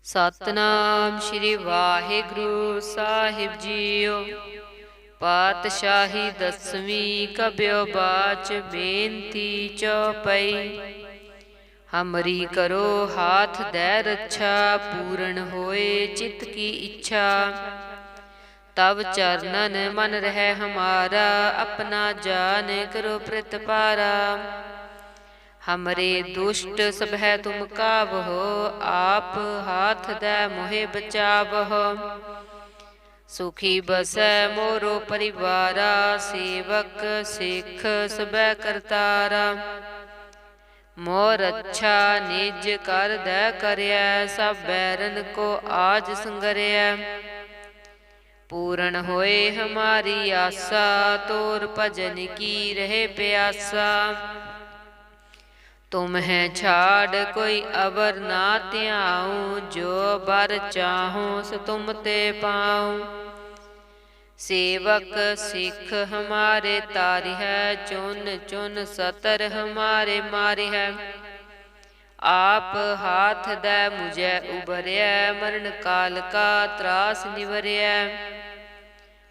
ਸਤਨਾਮ ਸ਼੍ਰੀ ਵਾਹਿਗੁਰੂ ਸਾਹਿਬ JIO. ਪਾਤਸ਼ਾਹੀ ਦਸਵੀਂ ਕਬਿਓ ਬਾਚ ਬੇਨਤੀ ਚੌਪਈ। ਹਮਰੀ ਕਰੋ ਹਾਥ ਦੈ ਰੱਛਾ, ਪੂਰਨ ਹੋਏ ਚਿਤ ਕੀ ਇੱਛਾ। ਤਬ ਚਰਨਨ ਮਨ ਰਹਿ ਹਮਾਰਾ, ਆਪਣਾ ਜਾਨ ਕਰੋ ਪ੍ਰਤਪਾਰਾ। हमरे दुष्ट सब है तुम कावहो, आप हाथ दे मोहे बचावहो। सुखी बसै मोरो परिवारा, सेवक सिख सब करतारा। मोर अच्छा निज कर दे करया, सब बैरन को आज संगरया। पूर्ण होए हमारी आसा, तोर भजन की रहे प्यासा। तुम है छाड़ कोई अवर ना त्याऊं, जो बर चाहूं सो तुम ते पाऊं। सेवक सिख हमारे तारि है, चुन चुन सतर हमारे मारि है। आप हाथ दे मुझे उबरया, मरण काल का त्रास निवरया।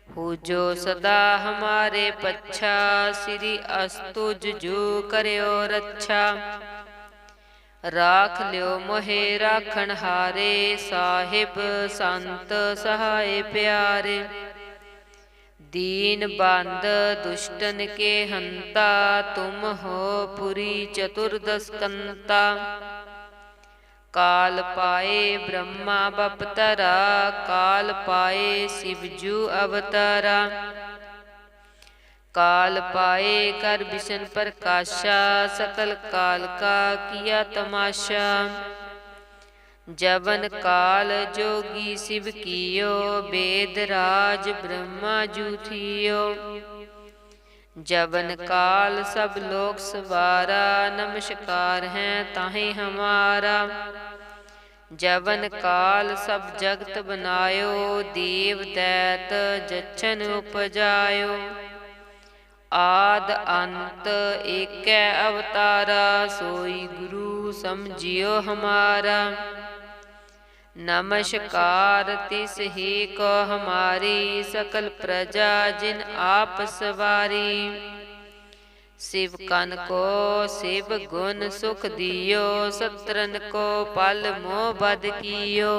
हो जो सदा हमारे पच्छा, श्री अस्तुज जो करयो रक्षा। राख लियो मोहे राखण हारे, साहिब संत सहाय प्यारे। दीन बंद दुष्टन के हंता, तुम हो पुरी चतुर्दश कंता। काल पाए ब्रह्मा बपतरा, काल पाए शिवजू अवतारा। काल पाए कर विष्ण प्रकाशा, सकल काल का किया तमाशा। जवन काल जोगी शिव कियो, वेद राज ब्रह्मा जू थियो। जवन काल सब लोक सवारा, नमस्कार है ताहे हमारा। जवन काल सब जगत बनायो, देव दैत जच्छन उपजायो। आद अंत एकै अवतारा, सोई गुरु समझियो हमारा। नमस्कार तिस ही को हमारी, सकल प्रजा जिन आप सवारी। शिव कन को शिव गुण सुख दियो, सत्रन को पल मोह बद कियो।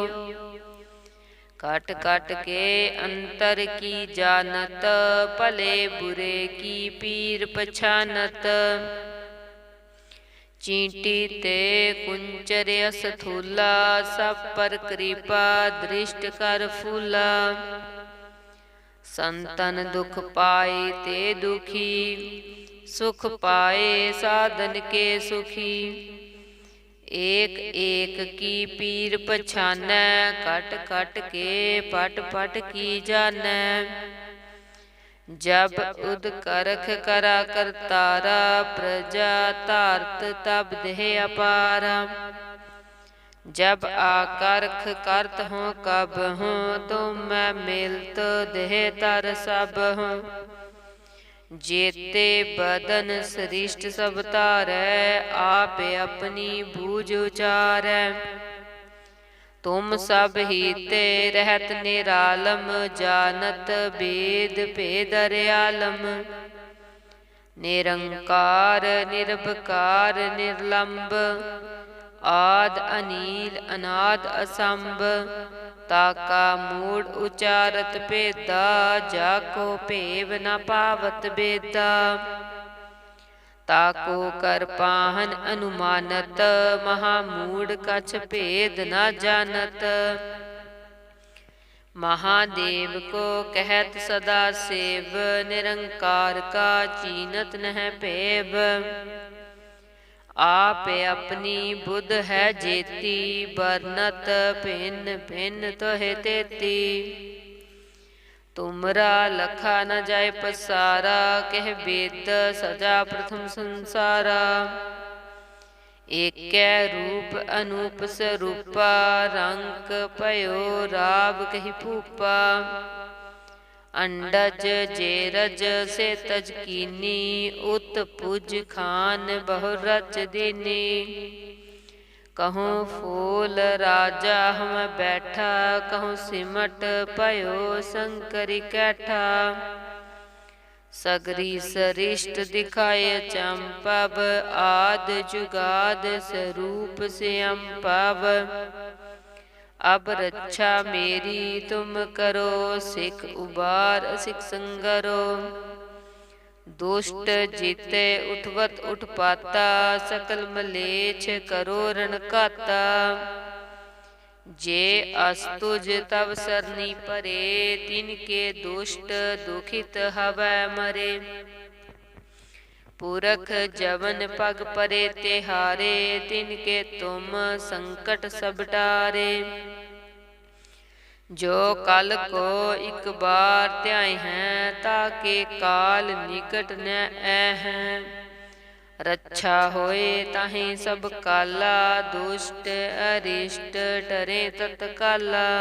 कट कट के अंतर की जानत, भले बुरे की पीर पछानत। चींटी ते कुंचर स्थूला, सब पर कृपा दृष्ट कर फूला। संतन दुख पाए ते दुखी, सुख पाए साधन के सुखी। एक एक की पीर पछानै, कट कट के पट पट की जानै। जब उद करख करा करतारा, प्रजा तारत तब देह अपारा। जब आकर्ख करत हूँ कब हूँ, तुम मैं मिलत देह तर सब हूँ। जेते बदन सृष्ट सब तारै, आप अपनी बूझ उचारै। तुम सब ही ते रहत निरालम, जानत वेद भेद अर्यालम। निरंकार निरभकार निर्लंब, आद अनील अनाद असंभ। ताका मूढ़ उचारत भेदा, जाको भेव न पावत बेदा। ताको कर पाहन अनुमानत, महामूढ़ कछ भेद न जानत। महादेव को कहत सदा सेव, निरंकार का चीनत नह पेव। आप अपनी बुध है जेती, बरनत भिन्न भिन्न तोहे तेती। तुमरा लखा न जाय पसारा, कह वेद सजा प्रथम संसारा। एकै रूप अनूप स्वरूपा, रंक पयो राव कही भूपा। अंडज जेरज से तज कीनी, उत पुज खान बहु रच दीनी। कहूँ फूल राजा हम बैठा, कहूँ सिमट पयो शंकरी कैठा। सगरी सरिष्ट दिखाए चंपव, आद जुगाद स्वरूप से अम्पव। अब रक्षा मेरी तुम करो, सिख उबार सिख संगरो। दुष्ट जीते उठवत उठपाता, सकल मलेच्छ करो रणकाता। जे अस्तुज तव सरनी परे, तिनके दुष्ट दुखित हवै मरे। पुरख जवन पग परे तिहारे, तिनके तुम संकट सब टारे। जो कल को एक बार त्याय हैं, ताके काल निकट न हैं। रक्षा होए ताहि सब काला, दुष्ट अरिष्ट डरे तत्काला।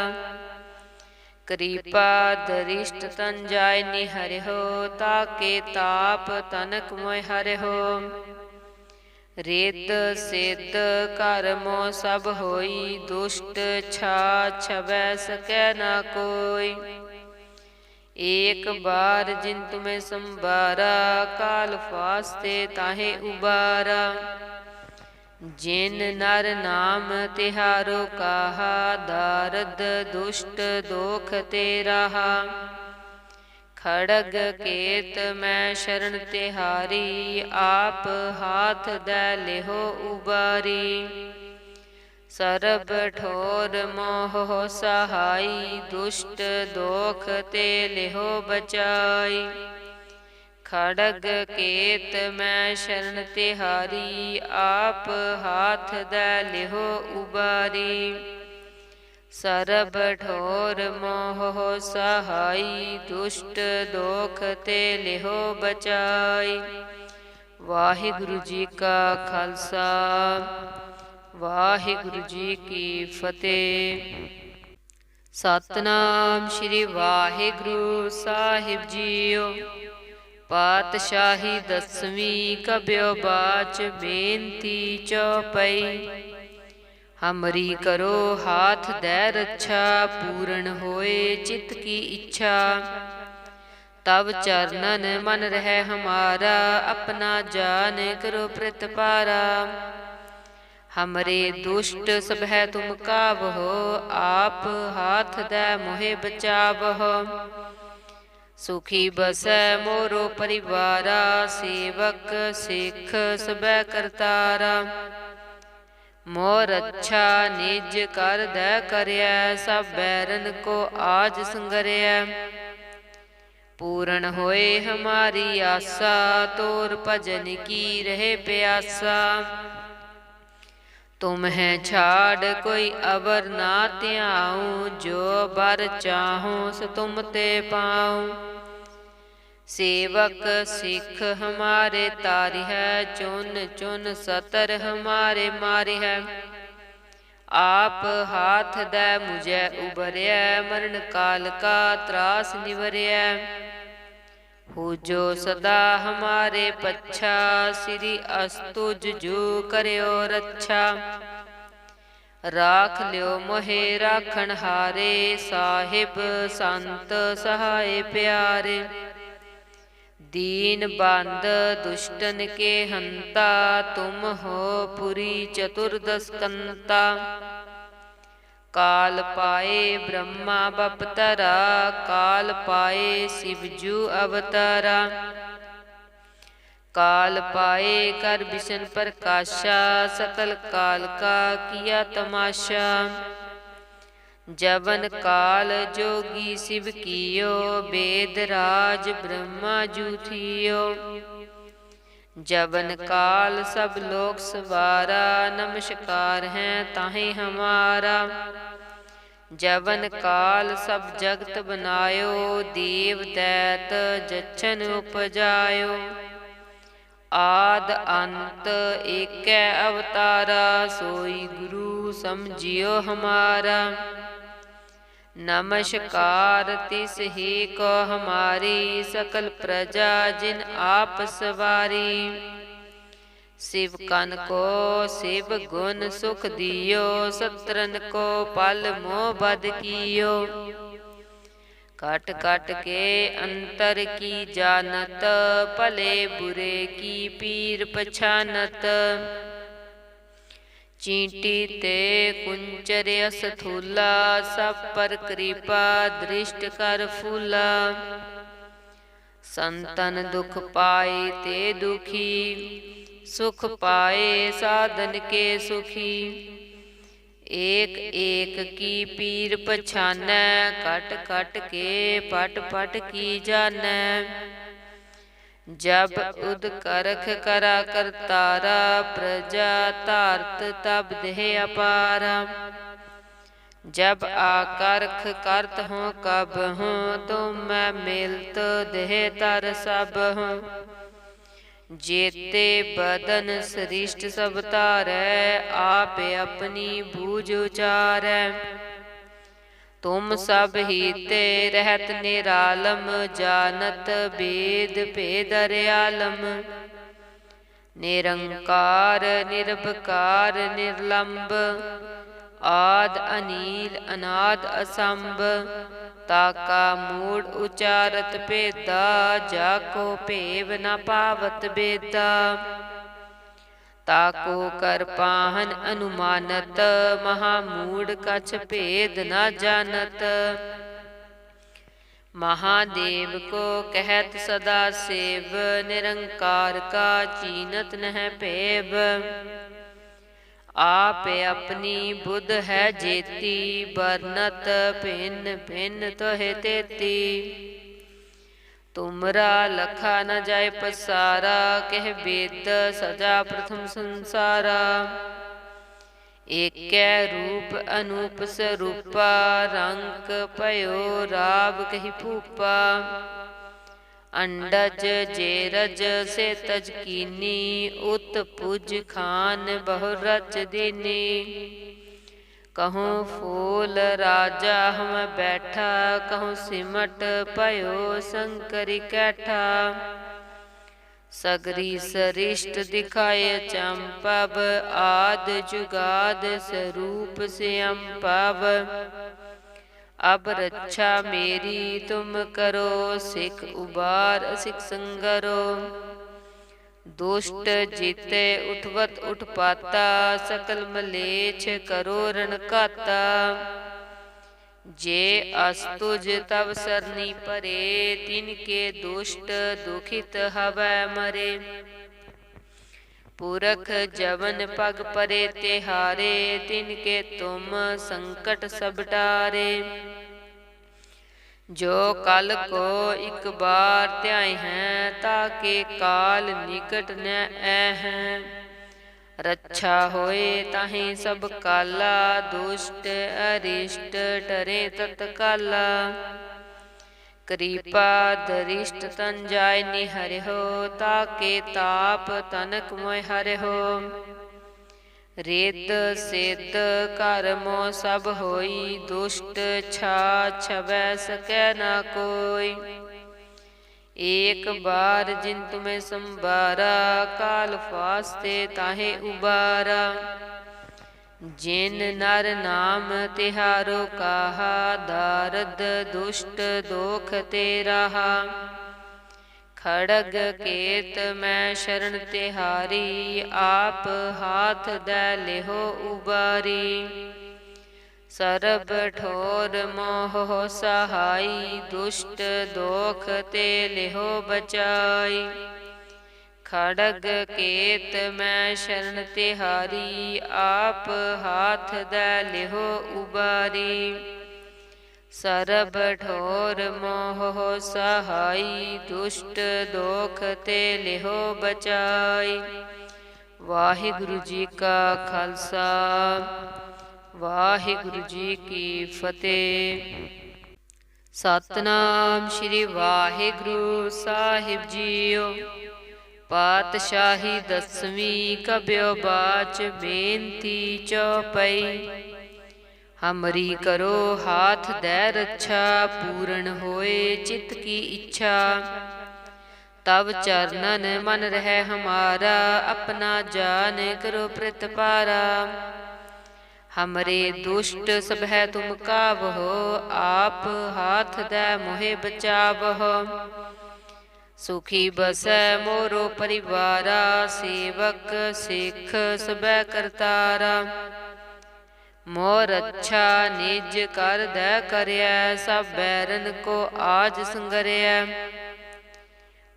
कृपा दरिष्ट तन जाय निहरिहो, ताके ताप तनक मोय हरिहो। रेत सेत कर्मो सब होई, दुष्ट छा छवै सकै ना कोई। एक बार जिन तुम्हें संबारा, काल फास्ते ताहे उबारा। जिन नर नाम तिहारो कहा, दारद दुष्ट दोख ते रहा। खड़ग केत मैं शरण तिहारी, आप हाथ दै लेहो उबारी। सरब ठोर मोह सहाई, दुष्ट दोख ते लेहो बचाई। खड़ग केत मैं शरण तिहारी, आप हाथ दै लेहो उबारी। सरब ठोर मोह सहाई, दुष्ट दोख ते लेहो बचाई। वाहिगुरु जी का खालसा, वाहिगुरु जी की फतेह। सतनाम श्री वाहिगुरु साहिब जीओ। पातशाही दसवीं कब्यो बाच, बेनती चौपई। हमरी करो हाथ दै रक्षा, पूर्ण होए चित्त की इच्छा। तब चरणन मन रह हमारा, अपना जान करो प्रतिपारा। हमरे दुष्ट सब है तुम कावहो, आप हाथ दै मोहे बचावहो। सुखी बसै मोरो परिवारा, सेवक सिख सबै करतारा। मोर अच्छा निज कर दै करया, सब बैरन को आज संगरया। पूर्ण होए हमारी आशा, तोर भजन की रहे प्यासा। तुम है छाड़ कोई अवर ना त्याऊँ, जो बर चाहूँ सो तुम ते पाऊँ। सेवक सिख हमारे तारि है, चुन चुन सतर हमारे मारि है। आप हाथ दै मुझे उबरया, मरण काल का त्रास निवरया। हो जो सदा हमारे पच्छा, श्री अस्तुज जो करयो रक्षा। राख लियो मोहे राखण हारे, साहिब संत सहाय प्यारे। दीन बंद दुष्टन के हंता, तुम हो पुरी चतुर्दश कंता। काल पाए ब्रह्मा बपतरा, काल पाए शिवजू अवतारा। काल पाए कर विष्ण प्रकाशा, सकल काल का किया तमाशा। जवन काल जोगी शिव कियो, वेद राज ब्रह्मा जू थियो। जवन काल सब लोक सवारा, नमस्कार है ताहि हमारा। जवन काल सब जगत बनायो, देव दैत जच्छन उपजायो। आद अंत एकै अवतारा, सोई गुरु समझियो हमारा। नमस्कार तिस ही को हमारी, सकल प्रजा जिन आप सवारी। सेवकन को सेव गुण सुख दियो, सत्रन को पल मोह बद कियो। काट काट के अंतर की जानत, भले बुरे की पीर पछानत। चींटी ते कुंचर असथूला, सब पर कृपा दृष्ट कर फूला। संतन दुख पाए ते दुखी, सुख पाए साधन के सुखी। एक एक की पीर पछानै, कट कट के पट पट की जानै। जब उद करख करा करतारा, प्रजा तारत तब देह अपारा। जब आकर्ख करत हूँ कब हूँ, तुम मैं मिलत देह तर सब हूँ। जेते बदन सृष्ट सब तारै, आप अपनी बूझ उचारै। तुम सब हीते रहत निरालम, जानत वेद भेद अर्यालम। निरंकार निर्भकार निर्लंब, आद अनील अनाद असंभ। ताका मूढ़ उचारत भेदा, जाको भेव न पावत बेदा। ताको कर पाहन अनुमानत, महामूढ़ कछ भेद न जानत। महादेव को कहत सदा सेव, निरंकार का चीनत नह पेव। आप अपनी बुध है जेती, बरनत भिन्न भिन्न तोहे तेती। तुमरा लखा न जाय पसारा, कह वेद सजा प्रथम संसारा। एक रूप अनूप स्वरूपा, रंक पयो राव कही फूपा। अंडज जेरज से तज कीनी, उत पुज खान बहु रच दीनी। कहूँ फूल राजा हम बैठा, कहूँ सिमट पयो शंकरी कैठा। सगरी सरिष्ट दिखाए चंपव, आद जुगाद स्वरूप से अम्पव। अब रक्षा मेरी तुम करो, सिख उबार सिख संगरो। दुष्ट जीते उठवत उठपाता, सकल मलेच्छ करो रणकाता। जे अस्तुज तब सरनी परे, तिनके दुष्ट दुखित हवै मरे। पुरख जवन पग परे तिहारे, तिनके तुम संकट सब टारे। जो कल को एक बार त्याय हैं, ताके काल निकट न हैं। रक्षा होए ताहि सब काला, दुष्ट अरिष्ट डरे तत्काला। कृपा दरिष्ट तन जाय निहर हो, ताके ताप तनक मोय हर हो। रेत सेत कर्मो सब होई, दुष्ट छा छवै सकै न कोई। एक बार जिन तुम्हें संबारा, काल फास्ते ताहे उबारा। जिन नर नाम तिहारो कहा, दारद दुष्ट दोख ते रहा। खड़ग केत मैं शरण तिहारी, आप हाथ दै लेहो उबारी। सरब ठोर मोह सहाई, दुष्ट दोख ते लेहो बचाई। खड़ग केत मैं शरण तिहारी, आप हाथ दै लेहो उबारी। सरब ठोर मोह सहाई, दुष्ट दोख ते लेहो बचाई। वाहिगुरु जी का खालसा, वाहिगुरु जी की फतेह। सतनाम श्री वाहिगुरु साहिब जीओ। पातशाही दसवीं कब्यो बाच, बेनती चौपई। हमरी करो हाथ दै रक्षा, पूर्ण होए चित्त की इच्छा। तब चरणन मन रह हमारा, अपना जान करो प्रतिपारा। हमरे दुष्ट सब है तुम कावहो, आप हाथ दे मोहे बचावहो। सुखी बसै मोरो परिवारा, सेवक सिख सबै करतारा। मोर अच्छा निज कर दै करया, सब बैरन को आज संगरया।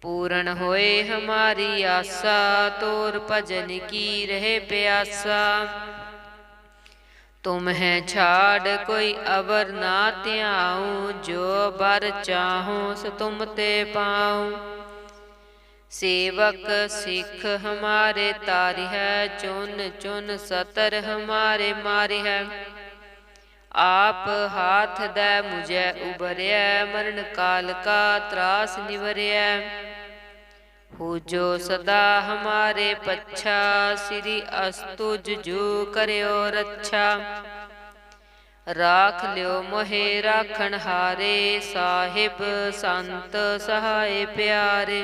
पूर्ण होए हमारी आशा, तोर भजन की रहे प्यासा। तुम है छाड़ कोई अवर ना त्याऊं, जो बर चाहूं सो तुम ते पाऊं। सेवक सिख हमारे तारि है, चुन चुन सतर हमारे मारि है। आप हाथ दे मुझे उबरया, मरण काल का त्रास निवरया। हो जो सदा हमारे पच्छा, श्री अस्तुज जो करयो रक्षा। राख लियो मोहे राखण हारे, साहिब संत सहाय प्यारे।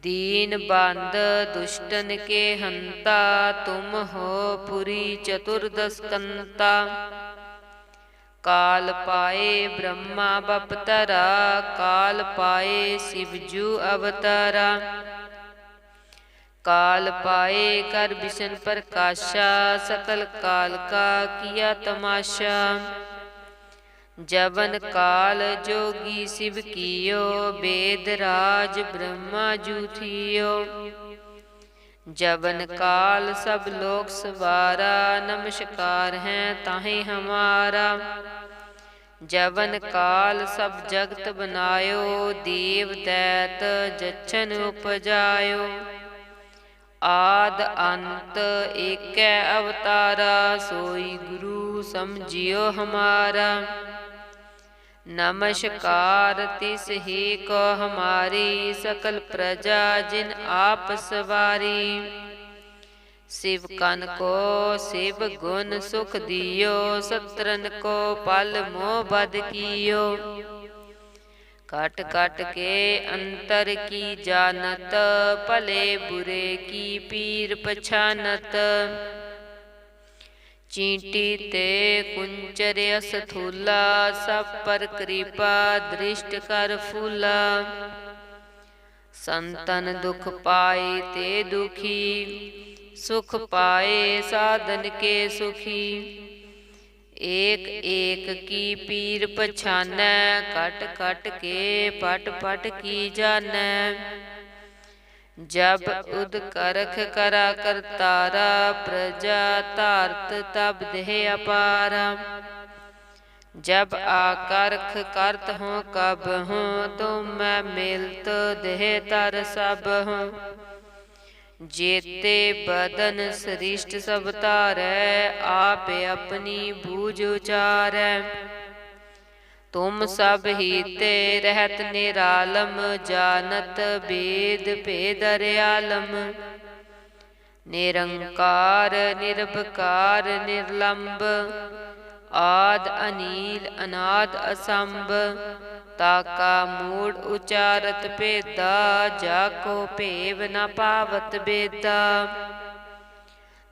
दीन बंद दुष्टन के हंता, तुम हो पुरी चतुर्दश कंता। काल पाए ब्रह्मा बपतरा, काल पाए शिवजू अवतारा। काल पाए कर विष्ण प्रकाशा, सकल काल का किया तमाशा। जवन काल जोगी शिव कियो, वेद राज ब्रह्मा जू थियो। जवन काल सब लोक सवारा, नमस्कार है ताहि हमारा। जवन काल सब जगत बनायो, देव दैत जच्छन उपजायो। आद अंत एकै अवतारा, सोई गुरु समझियो हमारा। नमस्कार तिस ही को हमारी, सकल प्रजा जिन आप सवारी। शिव कन को शिव गुण सुख दियो, सत्रन को पल मोह बद कियो। कट कट के अंतर की जानत, भले बुरे की पीर पछानत। चींटी ते कुंचर अस्थूला, सब पर कृपा दृष्ट कर फूला। संतन दुख पाए ते दुखी, सुख पाए साधन के सुखी। एक एक की पीर पछानै, कट कट के पट पट की जानै। जब उद करख करा करतारा, प्रजा तारत तब देह अपारा। जब आकर्ख करत हूँ कब हूँ, तुम मैं मिलत देह तर सब हूँ। जेते बदन सृष्ट सब तारै, आप अपनी बूझ उचारै। तुम सब ही ते रहत निरालम, जानत वेद भेद अर्यालम। निरंकार निर्भकार निर्लंब, आद अनील अनाद असंभ। ताका मूढ़ उचारत भेदा, जाको भेव न पावत बेदा।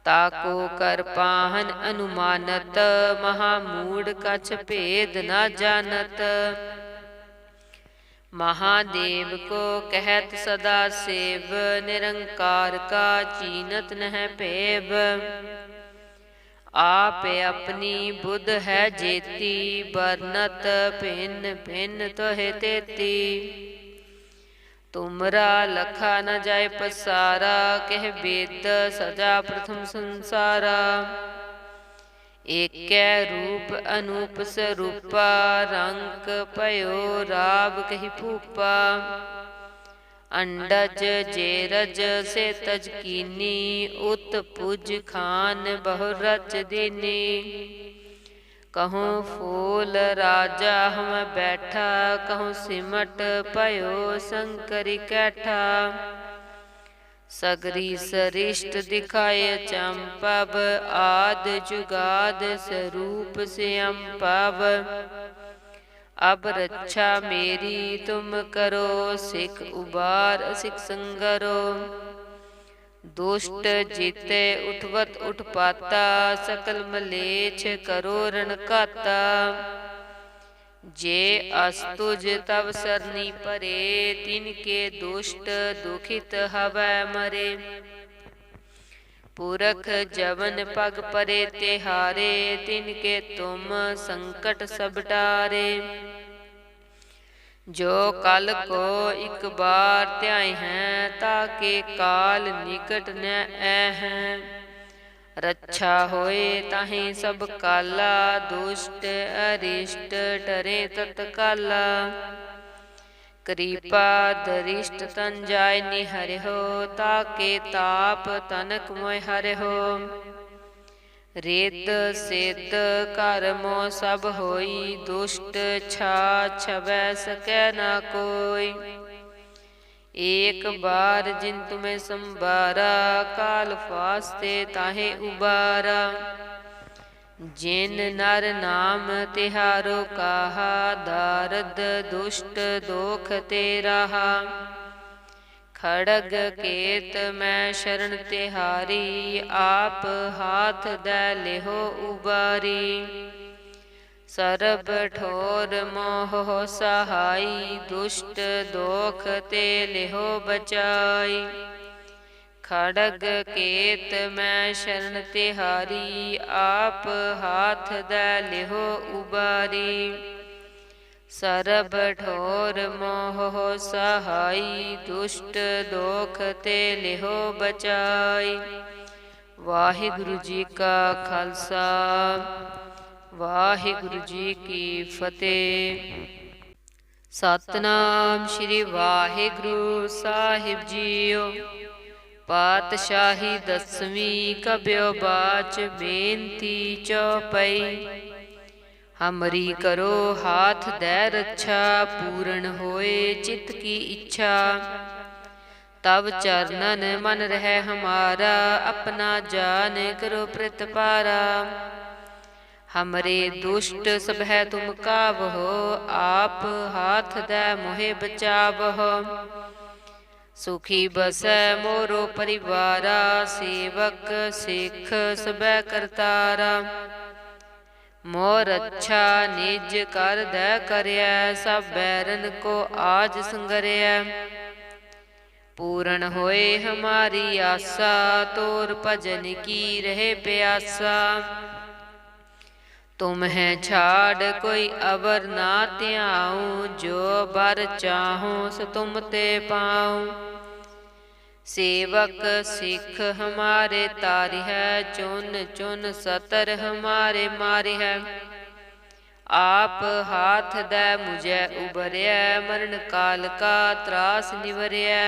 ताको कर पाहन अनुमानत, महामूढ़ कछ भेद न जानत। महादेव को कहत सदा सेव, निरंकार का चीनत नह पेव। आप अपनी बुध है जेती, बरनत भिन्न भिन्न तोहे तेती। तुमरा लखा न जाय पसारा, कह वेद सजा प्रथम संसारा। एकै रूप अनूप स्वरूपा, रंक पयो राव कही फूपा। अंडज जेरज से तज कीनी, उत पुज खान बहु रच दीनी। कहूँ फूल राजा हम बैठा, कहूँ सिमट पयो शंकरी कैठा। सगरी सरिष्ट दिखाए चंपव, आद जुगाद स्वरूप से अम्पव। अब रक्षा मेरी तुम करो, सिख उबार सिख संगरो। दुष्ट जीते उठवत उठपाता, सकल मलेच्छ करो रण काता। जे अस्तुज तव सरनी परे, तिनके दुष्ट दुखित हवै मरे। पुरख जवन पग परे तिहारे, तिनके तुम संकट सब टारे। जो कल को एक बार त्याय हैं, ताके काल निकट न हैं। रक्षा होए ताहि सब काला, दुष्ट अरिष्ट टरे तत्काला। कृपा दरिष्ट तन जाय निहरिहो, ताके ताप तनक मोय हरिहो। रेत सिद्ध कर्मो सब होई, दुष्ट छा छवै सकै ना कोई। एक बार जिन तुम्हें संबारा, काल फास्ते ताहे उबारा। जिन नर नाम तिहारो कहा, दारद दुष्ट दोख ते रहा। खड़ग केत मैं शरण तिहारी, आप हाथ दै लेहो उबारी। सरब ठोर मोह सहाई, दुष्ट दोख ते लेहो बचाई। खड़ग केत मैं शरण तिहारी, आप हाथ दै लेहो उबारी। सरब ठोर मोह सहाई, दुष्ट दोख ते लेहो बचाई। वाहिगुरु जी का खालसा, वाहिगुरु जी की फतेह। सतनाम श्री वाहिगुरु साहिब जीओ। पातशाही दसवीं कब्यो बाच, बेनती चौपई। हमरी करो हाथ दै रक्षा, पूर्ण होए चित्त की इच्छा। तब चरणन मन रह हमारा, अपना जान करो प्रतिपारा। हमरे दुष्ट सब है तुम कावहो, आप हाथ दै मोहे बचावहो। सुखी बसै मोरो परिवारा, सेवक सिख सबै करतारा। मोर अच्छा निज कर दै करया, सब बैरन को आज संगरया। पूर्ण होए हमारी आशा, तोर भजन की रहे प्यासा। तुम है छाड़ कोई अवर ना त्याऊं, जो बर चाहूं सो तुम ते पाऊं। सेवक सिख हमारे तारि है, चुन चुन सतर हमारे मारि है। आप हाथ दै मुझे उबरया, मरण काल का त्रास निवरया।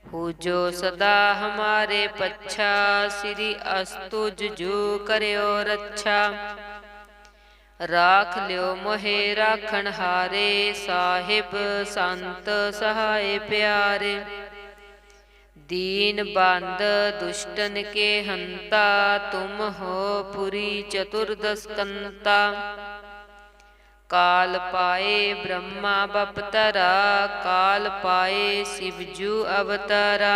हो जो सदा हमारे पच्छा, श्री अस्तुज जो करयो रक्षा। राख लियो मोहे राखण हारे, साहिब संत सहाय प्यारे। दीन बंद दुष्टन के हंता, तुम हो पुरी चतुर्दश कंता। काल पाए ब्रह्मा बपतरा, काल पाए शिवजू अवतारा।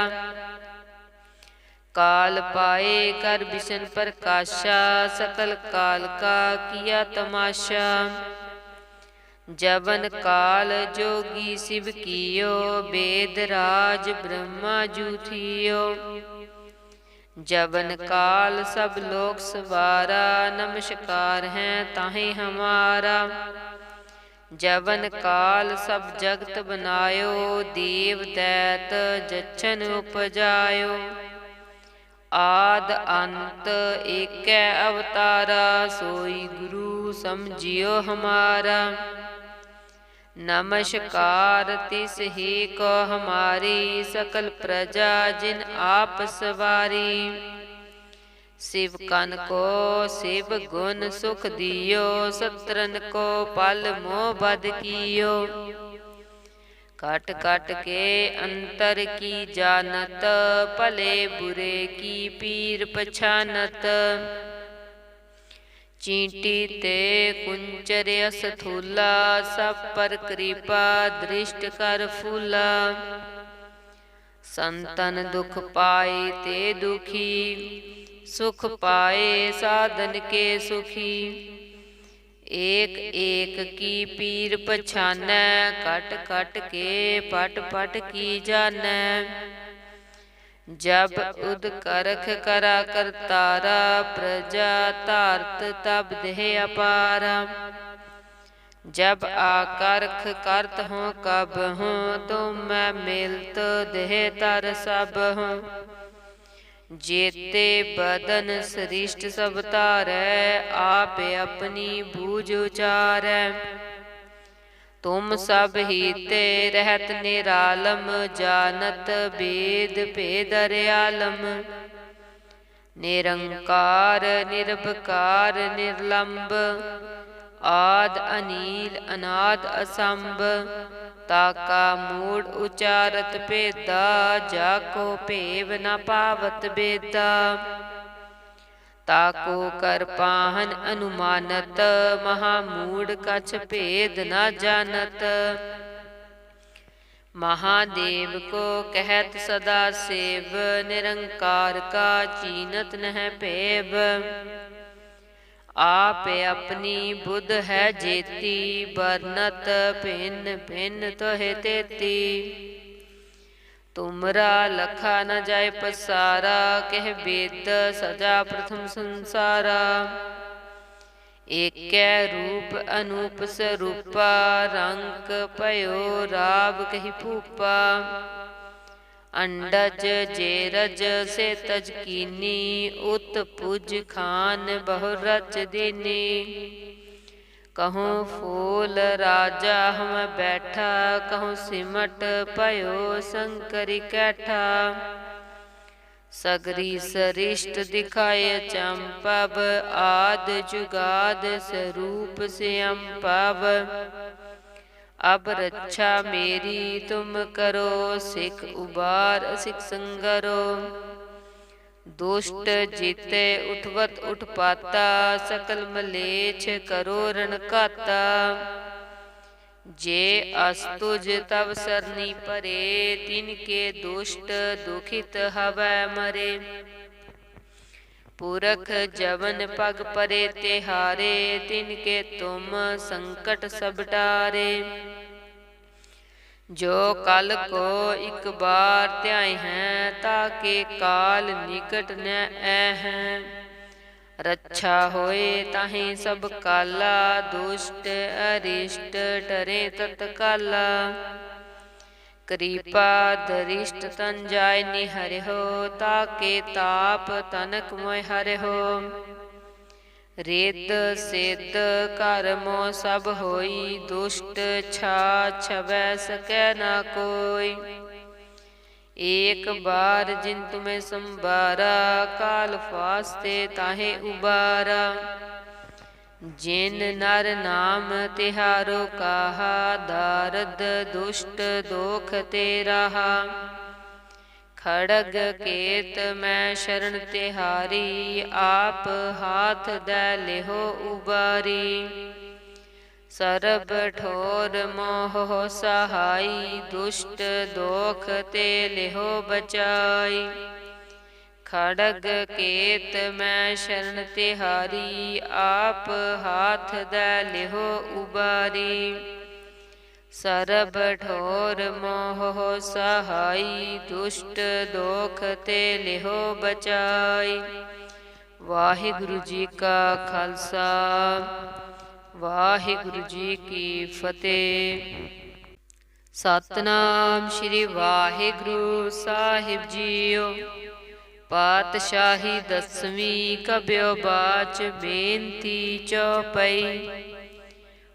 काल पाए कर विष्ण प्रकाशा, सकल काल का किया तमाशा। जवन काल जोगी शिव कियो, वेद राज ब्रह्मा जू थियो। जवन काल सब लोक सवारा, नमस्कार है ताहि हमारा। जवन काल सब जगत बनायो, देव दैत जच्छन उपजायो। आद अंत एकै अवतारा, सोई गुरु समझियो हमारा। नमस्कार तिस ही को हमारी, सकल प्रजा जिन आप सवारी। शिव कन को शिव गुण सुख दियो, सत्रन को पल मोह बद कियो। काट काट के अंतर की जानत, भले बुरे की पीर पछानत। चींटी ते कुंचर असथूला, सब पर कृपा दृष्ट कर फूला। संतन दुख पाए ते दुखी, सुख पाए साधन के सुखी। एक एक की पीर पछानै, कट कट के पट पट की जानै। जब उद करख करा करतारा, प्रजा तारत तब देह अपारा। जब आकर्ख करत हूँ कब हूँ, तुम मैं मिलत देह तर सब हूँ। जेते बदन सृष्ट सब तारै, आप अपनी बूझ उचारै। तुम सब हीते रहत निरालम, जानत वेद भेद अर्यालम। निरंकार निर्भकार निर्लंब, आद अनील अनाद असंभ। ताका मूढ़ उचारत भेदा, जाको भेव न पावत बेदा। ताको कर पाहन अनुमानत, महामूढ़ कछ भेद न जानत। महादेव को कहत सदा सेव, निरंकार का चीनत नह पेव। आप अपनी बुध है जेती, बरनत भिन्न भिन्न तोहे तेती। तुमरा लखा न जाय पसारा, कह वेद सजा प्रथम संसारा। एकै रूप अनूप स्वरूपा, रंक पयो राव कही फूपा। अंडज जेरज से तज कीनी, उत पुज खान बहु रच दीनी। कहूँ फूल राजा हम बैठा, कहूँ सिमट पयो शंकरी कैठा। सगरी सरिष्ट दिखाए चंपव, आद जुगाद स्वरूप से अम्पव। अब रक्षा मेरी तुम करो, सिख उबार सिख संगरो। दुष्ट जीते उठवत उठपाता, सकल मलेच्छ करो रणकाता। जे अस्तुज तव सरनी परे, तिनके दुष्ट दुखित हवै मरे। पुरख जवन पग परे तिहारे, तिनके तुम संकट सब टारे। जो कल को एक बार त्याय हैं, ताके काल निकट न हैं। रक्षा होए ताहि सब काला, दुष्ट अरिष्ट डरे तत्काला। कृपा दरिष्ट तन जाय निहर हो, ताके ताप तनक मोय हर हो। रेत सेत कर्मो सब होई, दुष्ट छा छवै सकै न कोई। एक बार जिन तुम्हें संबारा, काल फास्ते ताहे उबारा। जिन नर नाम तिहारो कहा, दारद दुष्ट दोख ते रहा। खड़ग केत मैं शरण तिहारी, आप हाथ दै लेहो उबारी। सरब ठोर मोह सहाई, दुष्ट दोख ते लेहो बचाई। खड़ग केत मैं शरण तिहारी, आप हाथ दै लेहो उबारी। सरब ठोर मोह सहाई, दुष्ट दोख ते लेहो बचाई। वाहिगुरु जी का खालसा, वाहिगुरु जी की फतेह। सतनाम श्री वाहिगुरु साहिब जीओ। पातशाही दसवीं कब्यो बाच, बेनती चौपई।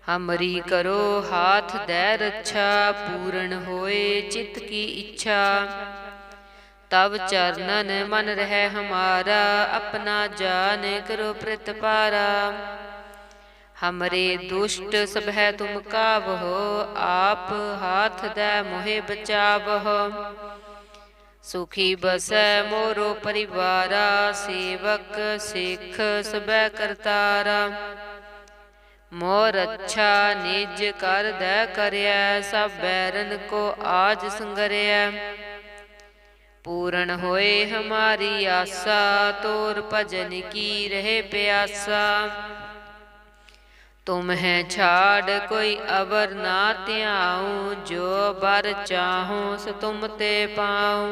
हमरी करो हाथ दै रक्षा, पूर्ण होए चित्त की इच्छा। तब चरणन मन रह हमारा, अपना जान करो प्रतिपारा। हमरे दुष्ट सब है तुम कावहो, आप हाथ दै मोहे बचावहो। सुखी बसै मोरो परिवारा, सेवक सिख सबै करतारा। मोर अच्छा निज कर दै करयै, सब बैरन को आज संगरियै। पूर्ण होए हमारी आसा, तोर भजन की रहे प्यासा। तुम है छाड़ कोई अवर ना त्याऊँ, जो बर चाहूँ सो तुम ते पाऊँ।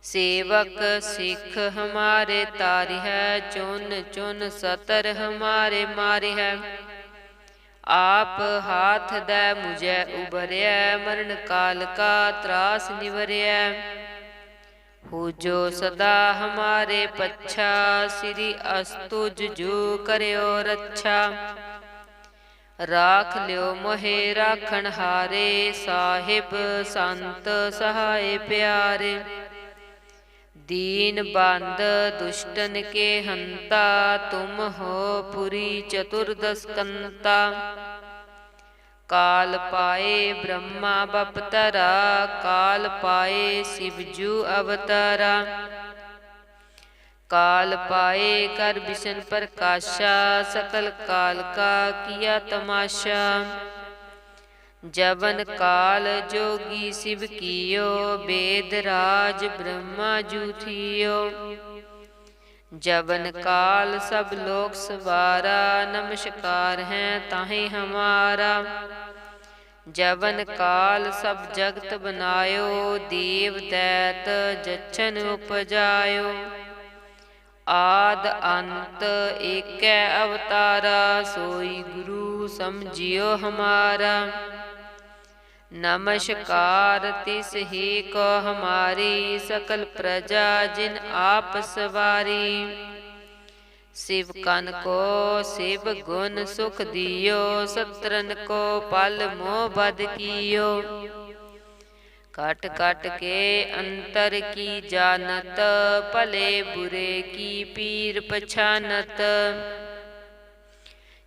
सेवक सिख हमारे तारिहै, चुन चुन सतर हमारे मारिहै। आप हाथ दै मुझे उबरियै, मरण काल का त्रास निवरियै। हो जो सदा हमारे पच्छा, श्री अस्तुज जो करयो रक्षा। राख लियो मोहे राखण हारे, साहिब संत सहाय प्यारे। दीन बंद दुष्टन के हंता, तुम हो पुरी चतुर्दश कंता। काल पाए ब्रह्मा बपतरा, काल पाए शिवजू अवतारा। काल पाए कर विष्ण प्रकाशा, सकल काल का किया तमाशा। जवन काल जोगी शिव कियो, वेद राज ब्रह्मा जू थियो। जवन काल सब लोक सवारा, नमस्कार है ताहि हमारा। जवन काल सब जगत बनायो, देव दैत जच्छन उपजायो। आद अंत एकै अवतारा, सोई गुरु समझियो हमारा। नमस्कार तिस ही को हमारी, सकल प्रजा जिन आप सवारी। शिव कन को शिव गुण सुख दियो, सत्रन को पल मोह बद कियो। कट कट के अंतर की जानत, भले बुरे की पीर पछानत।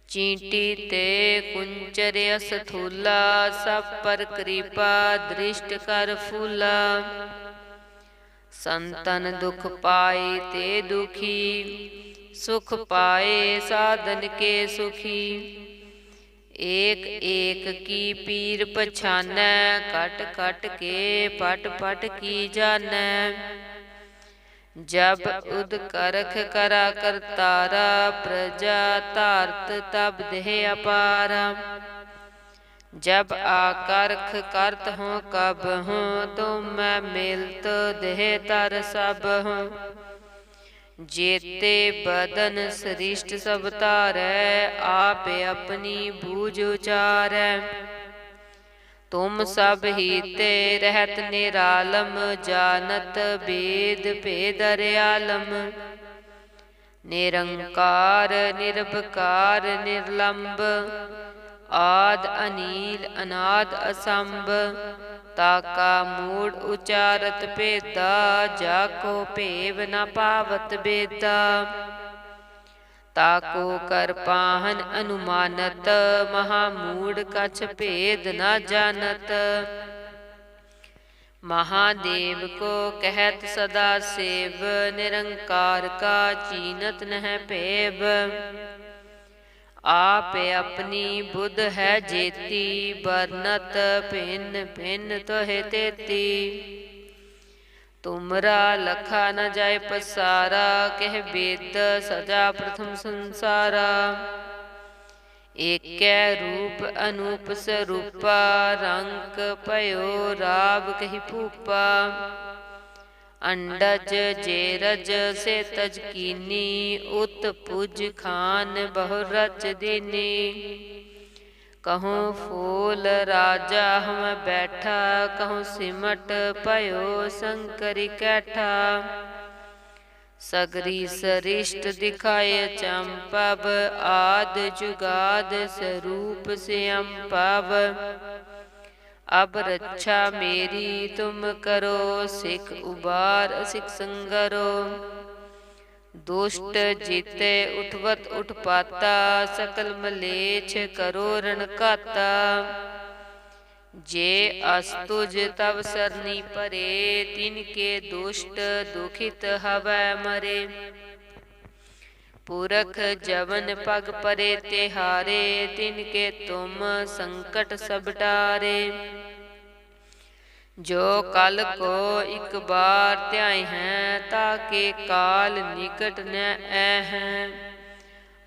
चींटी ते कुंचर अस्थूला, सब पर कृपा दृष्ट कर फूला। संतन दुख पाए ते दुखी, सुख पाए साधन के सुखी। एक एक की पीर पछानै, कट कट के पट पट की जानै। जब उद करख करा करतारा, प्रजा तारत तब देह अपारा। जब आकर्ख करत हूँ कब हूँ, तुम मैं मिलत देह तर सब हूँ। जेते बदन सृष्ट सब तारै, आप अपनी बूझ उचारै। तुम सब ही ते रहत निरालम, जानत वेद भेद अर्यालम। निरंकार निर्भकार निर्लंब, आद अनील अनाद असंभ। ताका मूढ़ उचारत भेदा, जाको भेव न पावत बेदा। ताको कर पाहन अनुमानत, महामूढ़ कछ भेद न जानत। महादेव को कहत सदा सेव, निरंकार का चीनत नह पेव। आप अपनी बुध है जेती, बरनत भिन्न भिन्न तोहे तेती। तुमरा लखा न जाय पसारा, कह वेद सजा प्रथम संसारा। एकै रूप अनूप स्वरूपा, रंग पयो राव कही फूपा। अंडज जेरज से तज कीनी, उत पुज खान बहु रच दीनी। कहूँ फूल राजा हम बैठा, कहूँ सिमट पयो शंकरी कैठा। सगरी सरिष्ट दिखाए चंपव, आद जुगाद स्वरूप से अम्पव। अब रक्षा मेरी तुम करो, सिख उबार सिख संगरो। दुष्ट जीते उठवत उठपाता, सकल मलेच्छ करो रणकाता। जे अस्तुज तव सरनी परे, तिनके दुष्ट दुखित हवै मरे। पुरख जवन पग परे तिहारे, तिनके तुम संकट सब टारे। जो कल को एक बार त्याय हैं, ताके काल निकट न ऐहें।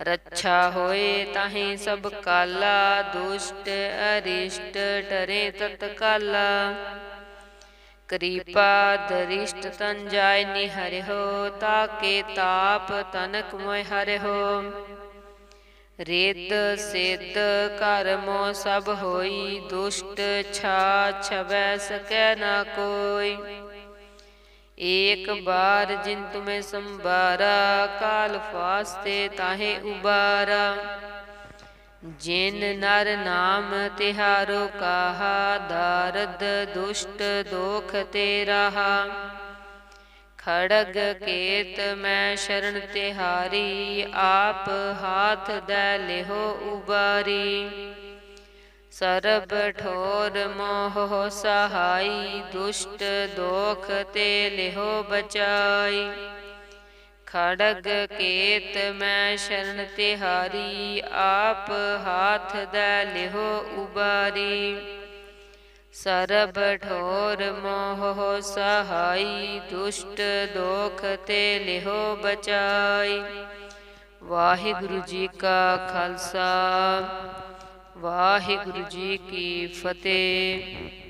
रक्षा होए ताहि सब काला, दुष्ट अरिष्ट टरे तत्काला। कृपा दरिष्ट तन जाय निहरिहो, ताके ताप तनक मोय हरिहो। रेत सेत कर्मो सब होई, दुष्ट छा छवै सकै ना कोई। एक बार जिन तुम्हें संबारा, काल फास्ते ताहे उबारा। जिन नर नाम तिहारो कहा, दारद दुष्ट दोख ते रहा। खड़ग केत मैं शरण तिहारी, आप हाथ दै लेहो उबारी। सरब ठोर मोह सहाई, दुष्ट दोख ते लेहो बचाई। खड़ग केत मैं शरण तिहारी, आप हाथ दै लेहो उबारी। सरब ठोर मोह सहाई, दुष्ट दोख ते लेहो बचाई। वाहिगुरु जी का खालसा, वाहिगुरु जी की फतेह।